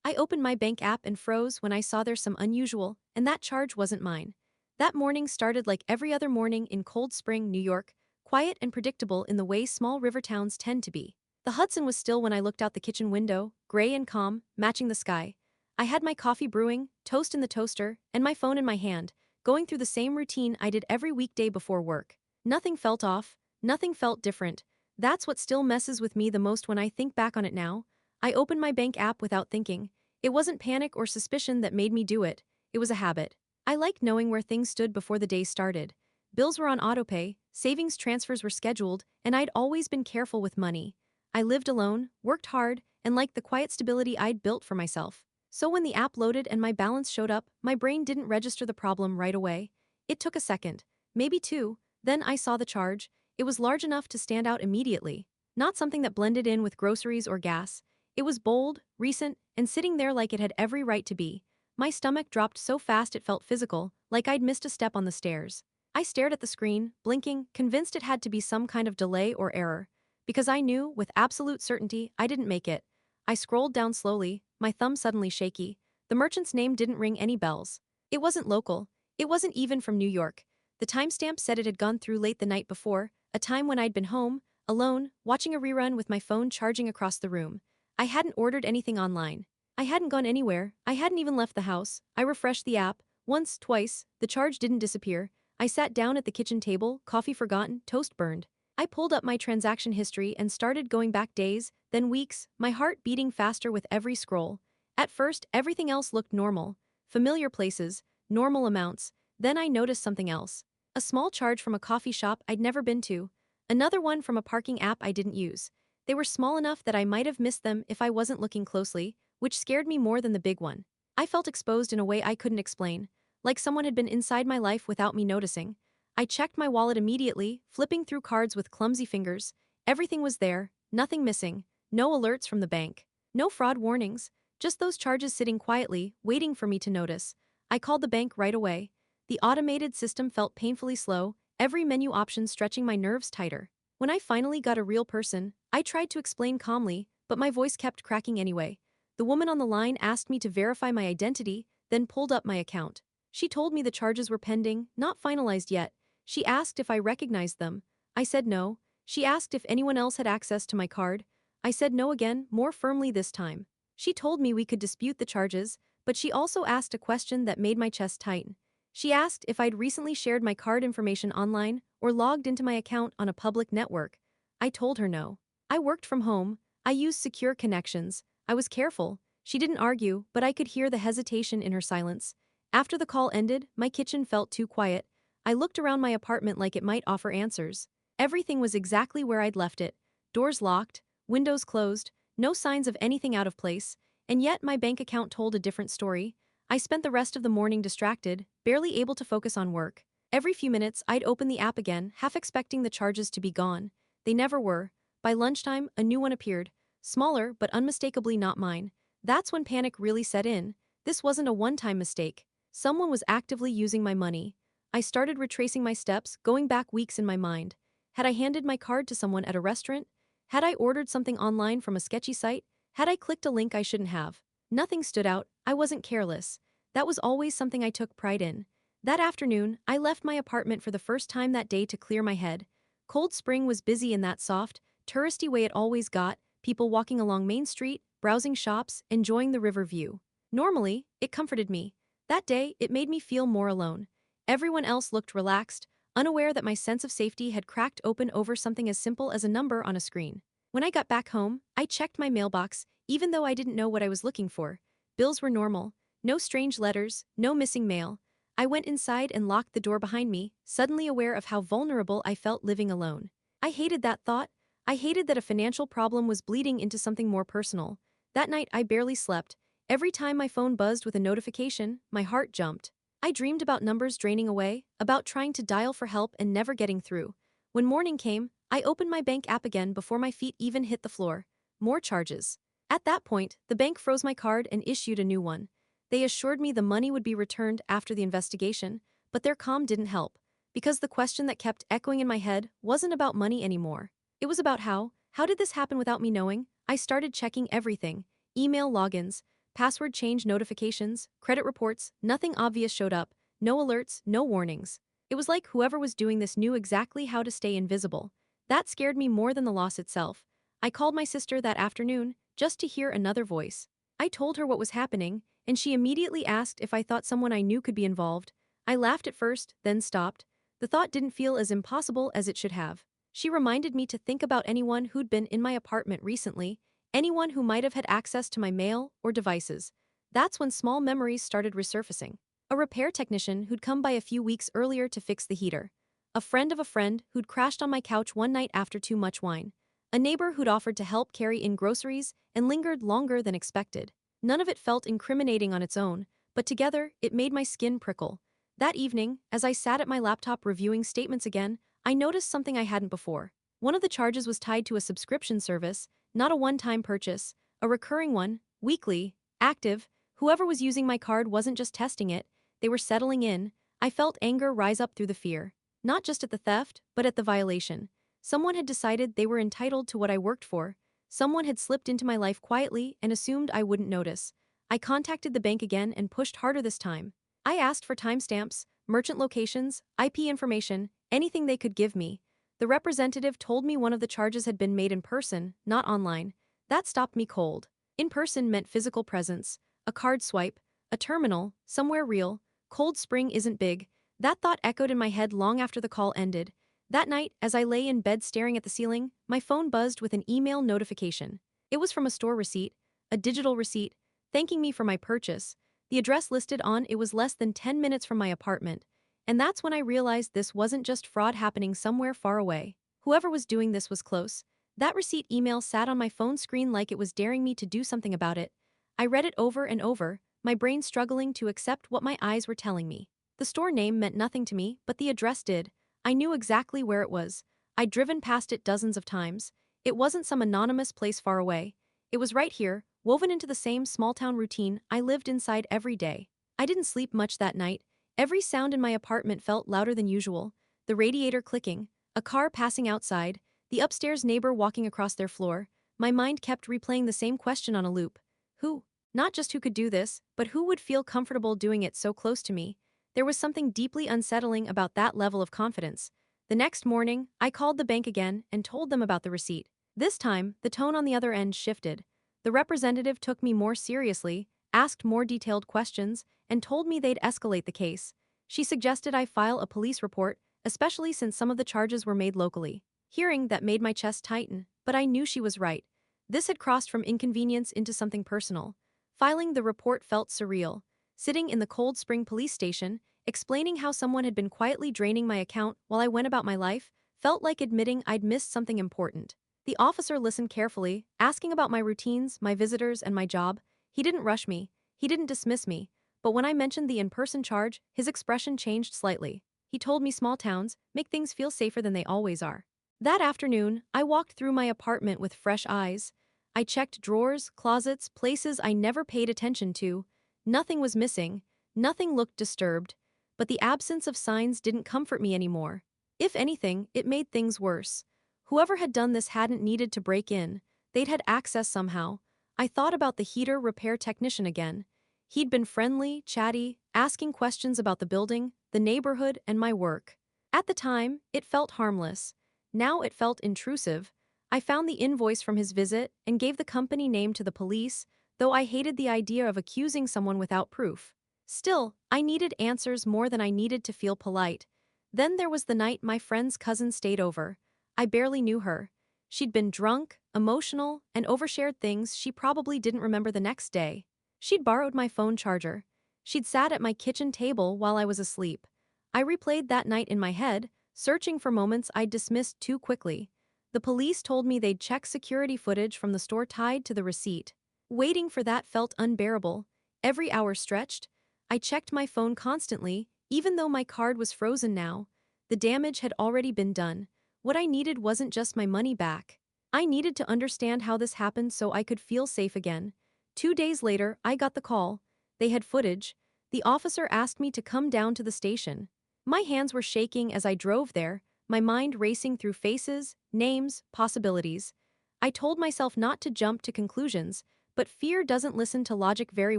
I opened my bank app and froze when I saw there's some unusual, and that charge wasn't mine. That morning started like every other morning in Cold Spring, New York, quiet and predictable in the way small river towns tend to be. The Hudson was still when I looked out the kitchen window, gray and calm, matching the sky. I had my coffee brewing, toast in the toaster, and my phone in my hand, going through the same routine I did every weekday before work. Nothing felt off, nothing felt different. That's what still messes with me the most when I think back on it now. I opened my bank app without thinking. It wasn't panic or suspicion that made me do it, it was a habit. I liked knowing where things stood before the day started. Bills were on autopay, savings transfers were scheduled, and I'd always been careful with money. I lived alone, worked hard, and liked the quiet stability I'd built for myself. So when the app loaded and my balance showed up, my brain didn't register the problem right away. It took a second, maybe two, then I saw the charge. It was large enough to stand out immediately. Not something that blended in with groceries or gas. It was bold, recent, and sitting there like it had every right to be. My stomach dropped so fast it felt physical, like I'd missed a step on the stairs. I stared at the screen, blinking, convinced it had to be some kind of delay or error. Because I knew, with absolute certainty, I didn't make it. I scrolled down slowly, my thumb suddenly shaky. The merchant's name didn't ring any bells. It wasn't local. It wasn't even from New York. The timestamp said it had gone through late the night before, a time when I'd been home, alone, watching a rerun with my phone charging across the room. I hadn't ordered anything online. I hadn't gone anywhere, I hadn't even left the house. I refreshed the app, once, twice, the charge didn't disappear. I sat down at the kitchen table, coffee forgotten, toast burned. I pulled up my transaction history and started going back days, then weeks, my heart beating faster with every scroll. At first, everything else looked normal. Familiar places, normal amounts. Then I noticed something else. A small charge from a coffee shop I'd never been to. Another one from a parking app I didn't use. They were small enough that I might have missed them if I wasn't looking closely, which scared me more than the big one. I felt exposed in a way I couldn't explain, like someone had been inside my life without me noticing. I checked my wallet immediately, flipping through cards with clumsy fingers. Everything was there, nothing missing, no alerts from the bank, no fraud warnings, just those charges sitting quietly, waiting for me to notice. I called the bank right away. The automated system felt painfully slow, every menu option stretching my nerves tighter. When I finally got a real person, I tried to explain calmly, but my voice kept cracking anyway. The woman on the line asked me to verify my identity, then pulled up my account. She told me the charges were pending, not finalized yet. She asked if I recognized them. I said no. She asked if anyone else had access to my card. I said no again, more firmly this time. She told me we could dispute the charges, but she also asked a question that made my chest tighten. She asked if I'd recently shared my card information online or logged into my account on a public network. I told her no. I worked from home. I used secure connections. I was careful. She didn't argue, but I could hear the hesitation in her silence. After the call ended, my kitchen felt too quiet. I looked around my apartment like it might offer answers. Everything was exactly where I'd left it. Doors locked, windows closed, no signs of anything out of place, and yet my bank account told a different story. I spent the rest of the morning distracted, barely able to focus on work. Every few minutes, I'd open the app again, half expecting the charges to be gone. They never were. By lunchtime, a new one appeared. Smaller, but unmistakably not mine. That's when panic really set in. This wasn't a one-time mistake. Someone was actively using my money. I started retracing my steps, going back weeks in my mind. Had I handed my card to someone at a restaurant? Had I ordered something online from a sketchy site? Had I clicked a link I shouldn't have? Nothing stood out. I wasn't careless. That was always something I took pride in. That afternoon, I left my apartment for the first time that day to clear my head. Cold Spring was busy in that soft, touristy way it always got, people walking along Main Street, browsing shops, enjoying the river view. Normally, it comforted me. That day, it made me feel more alone. Everyone else looked relaxed, unaware that my sense of safety had cracked open over something as simple as a number on a screen. When I got back home, I checked my mailbox, even though I didn't know what I was looking for. Bills were normal. No strange letters, no missing mail. I went inside and locked the door behind me, suddenly aware of how vulnerable I felt living alone. I hated that thought. I hated that a financial problem was bleeding into something more personal. That night I barely slept. Every time my phone buzzed with a notification, my heart jumped. I dreamed about numbers draining away, about trying to dial for help and never getting through. When morning came, I opened my bank app again before my feet even hit the floor. More charges. At that point, the bank froze my card and issued a new one. They assured me the money would be returned after the investigation, but their calm didn't help, because the question that kept echoing in my head wasn't about money anymore. It was about how did this happen without me knowing? I started checking everything: email logins, password change notifications, credit reports, nothing obvious showed up, no alerts, no warnings. It was like whoever was doing this knew exactly how to stay invisible. That scared me more than the loss itself. I called my sister that afternoon, just to hear another voice. I told her what was happening, and she immediately asked if I thought someone I knew could be involved. I laughed at first, then stopped. The thought didn't feel as impossible as it should have. She reminded me to think about anyone who'd been in my apartment recently, anyone who might have had access to my mail or devices. That's when small memories started resurfacing. A repair technician who'd come by a few weeks earlier to fix the heater. A friend of a friend who'd crashed on my couch one night after too much wine. A neighbor who'd offered to help carry in groceries and lingered longer than expected. None of it felt incriminating on its own, but together, it made my skin prickle. That evening, as I sat at my laptop reviewing statements again, I noticed something I hadn't before. One of the charges was tied to a subscription service, not a one-time purchase, a recurring one, weekly, active. Whoever was using my card wasn't just testing it, they were settling in. I felt anger rise up through the fear. Not just at the theft, but at the violation. Someone had decided they were entitled to what I worked for. Someone had slipped into my life quietly and assumed I wouldn't notice. I contacted the bank again and pushed harder this time. I asked for timestamps, merchant locations, IP information, anything they could give me. The representative told me one of the charges had been made in person, not online. That stopped me cold. In person meant physical presence, a card swipe, a terminal, somewhere real. Cold Spring isn't big. That thought echoed in my head long after the call ended. That night, as I lay in bed staring at the ceiling, my phone buzzed with an email notification. It was from a store receipt, a digital receipt, thanking me for my purchase. The address listed on it was less than 10 minutes from my apartment. And that's when I realized this wasn't just fraud happening somewhere far away. Whoever was doing this was close. That receipt email sat on my phone screen like it was daring me to do something about it. I read it over and over, my brain struggling to accept what my eyes were telling me. The store name meant nothing to me, but the address did. I knew exactly where it was. I'd driven past it dozens of times. It wasn't some anonymous place far away. It was right here, woven into the same small-town routine I lived inside every day. I didn't sleep much that night. Every sound in my apartment felt louder than usual. The radiator clicking, a car passing outside, the upstairs neighbor walking across their floor. My mind kept replaying the same question on a loop. Who? Not just who could do this, but who would feel comfortable doing it so close to me? There was something deeply unsettling about that level of confidence. The next morning, I called the bank again and told them about the receipt. This time, the tone on the other end shifted. The representative took me more seriously, asked more detailed questions, and told me they'd escalate the case. She suggested I file a police report, especially since some of the charges were made locally. Hearing that made my chest tighten, but I knew she was right. This had crossed from inconvenience into something personal. Filing the report felt surreal. Sitting in the Cold Spring police station, explaining how someone had been quietly draining my account while I went about my life, felt like admitting I'd missed something important. The officer listened carefully, asking about my routines, my visitors, and my job. He didn't rush me. He didn't dismiss me. But when I mentioned the in-person charge, his expression changed slightly. He told me small towns make things feel safer than they always are. That afternoon, I walked through my apartment with fresh eyes. I checked drawers, closets, places I never paid attention to. Nothing was missing, nothing looked disturbed, but the absence of signs didn't comfort me anymore. If anything, it made things worse. Whoever had done this hadn't needed to break in, they'd had access somehow. I thought about the heater repair technician again. He'd been friendly, chatty, asking questions about the building, the neighborhood, and my work. At the time, it felt harmless. Now it felt intrusive. I found the invoice from his visit and gave the company name to the police, though I hated the idea of accusing someone without proof. Still, I needed answers more than I needed to feel polite. Then there was the night my friend's cousin stayed over. I barely knew her. She'd been drunk, emotional, and overshared things she probably didn't remember the next day. She'd borrowed my phone charger. She'd sat at my kitchen table while I was asleep. I replayed that night in my head, searching for moments I'd dismissed too quickly. The police told me they'd check security footage from the store tied to the receipt. Waiting for that felt unbearable. Every hour stretched. I checked my phone constantly, even though my card was frozen now. The damage had already been done. What I needed wasn't just my money back. I needed to understand how this happened so I could feel safe again. 2 days later, I got the call. They had footage. The officer asked me to come down to the station. My hands were shaking as I drove there, my mind racing through faces, names, possibilities. I told myself not to jump to conclusions, But fear doesn't listen to logic very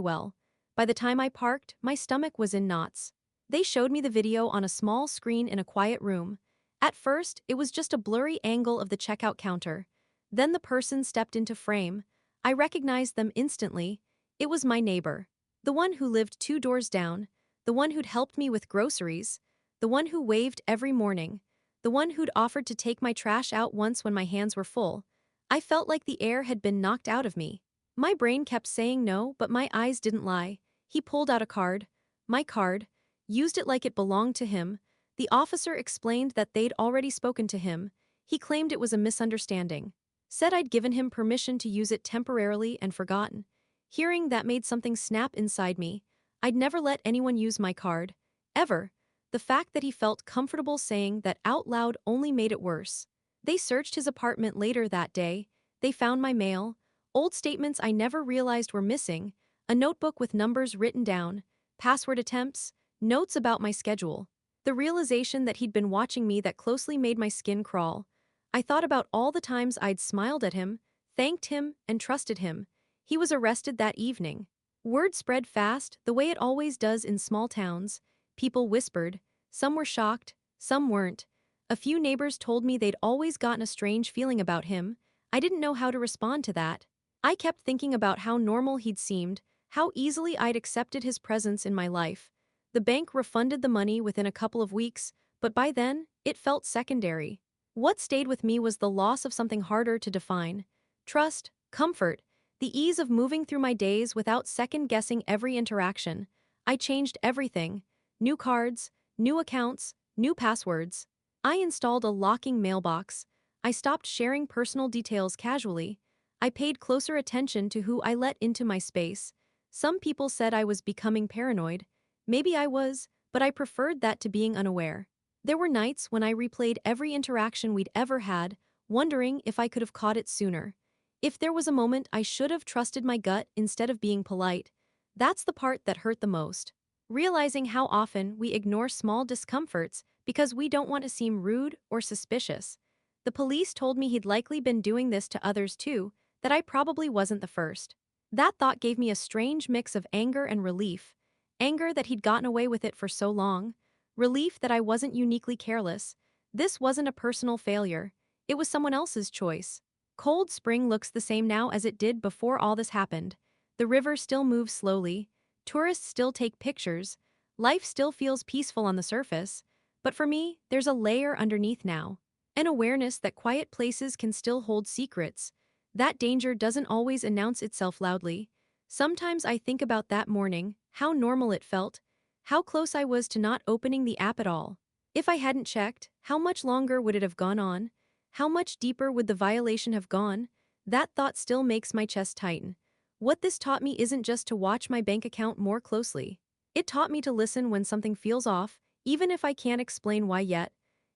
well. By the time I parked, my stomach was in knots. They showed me the video on a small screen in a quiet room. At first, it was just a blurry angle of the checkout counter. Then the person stepped into frame. I recognized them instantly. It was my neighbor. The one who lived 2 doors down. The one who'd helped me with groceries. The one who waved every morning. The one who'd offered to take my trash out once when my hands were full. I felt like the air had been knocked out of me. My brain kept saying no, but my eyes didn't lie. He pulled out a card. My card. Used it like it belonged to him. The officer explained that they'd already spoken to him. He claimed it was a misunderstanding. Said I'd given him permission to use it temporarily and forgotten. Hearing that made something snap inside me. I'd never let anyone use my card. Ever. The fact that he felt comfortable saying that out loud only made it worse. They searched his apartment later that day. They found my mail, old statements I never realized were missing, a notebook with numbers written down, password attempts, notes about my schedule. The realization that he'd been watching me that closely made my skin crawl. I thought about all the times I'd smiled at him, thanked him, and trusted him. He was arrested that evening. Word spread fast, the way it always does in small towns. People whispered. Some were shocked, some weren't. A few neighbors told me they'd always gotten a strange feeling about him. I didn't know how to respond to that. I kept thinking about how normal he'd seemed, how easily I'd accepted his presence in my life. The bank refunded the money within a couple of weeks, but by then, it felt secondary. What stayed with me was the loss of something harder to define. Trust, comfort, the ease of moving through my days without second-guessing every interaction. I changed everything. New cards, new accounts, new passwords. I installed a locking mailbox. I stopped sharing personal details casually. I paid closer attention to who I let into my space. Some people said I was becoming paranoid. Maybe I was, but I preferred that to being unaware. There were nights when I replayed every interaction we'd ever had, wondering if I could have caught it sooner. If there was a moment I should have trusted my gut instead of being polite. That's the part that hurt the most. Realizing how often we ignore small discomforts because we don't want to seem rude or suspicious. The police told me he'd likely been doing this to others too, that I probably wasn't the first. That thought gave me a strange mix of anger and relief. Anger that he'd gotten away with it for so long. Relief that I wasn't uniquely careless. This wasn't a personal failure. It was someone else's choice. Cold Spring looks the same now as it did before all this happened. The river still moves slowly. Tourists still take pictures. Life still feels peaceful on the surface. But for me, there's a layer underneath now. An awareness that quiet places can still hold secrets. That danger doesn't always announce itself loudly. Sometimes I think about that morning, how normal it felt, how close I was to not opening the app at all. If I hadn't checked, how much longer would it have gone on? How much deeper would the violation have gone? That thought still makes my chest tighten. What this taught me isn't just to watch my bank account more closely. It taught me to listen when something feels off, even if I can't explain why yet.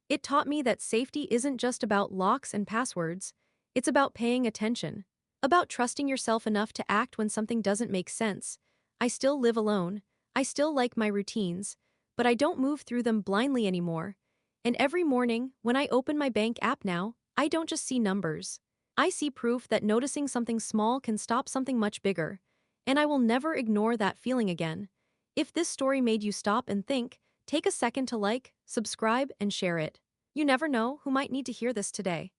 It taught me that safety isn't just about locks and passwords. It's about paying attention. About trusting yourself enough to act when something doesn't make sense. I still live alone. I still like my routines. But I don't move through them blindly anymore. And every morning, when I open my bank app now, I don't just see numbers. I see proof that noticing something small can stop something much bigger. And I will never ignore that feeling again. If this story made you stop and think, take a second to like, subscribe, and share it. You never know who might need to hear this today.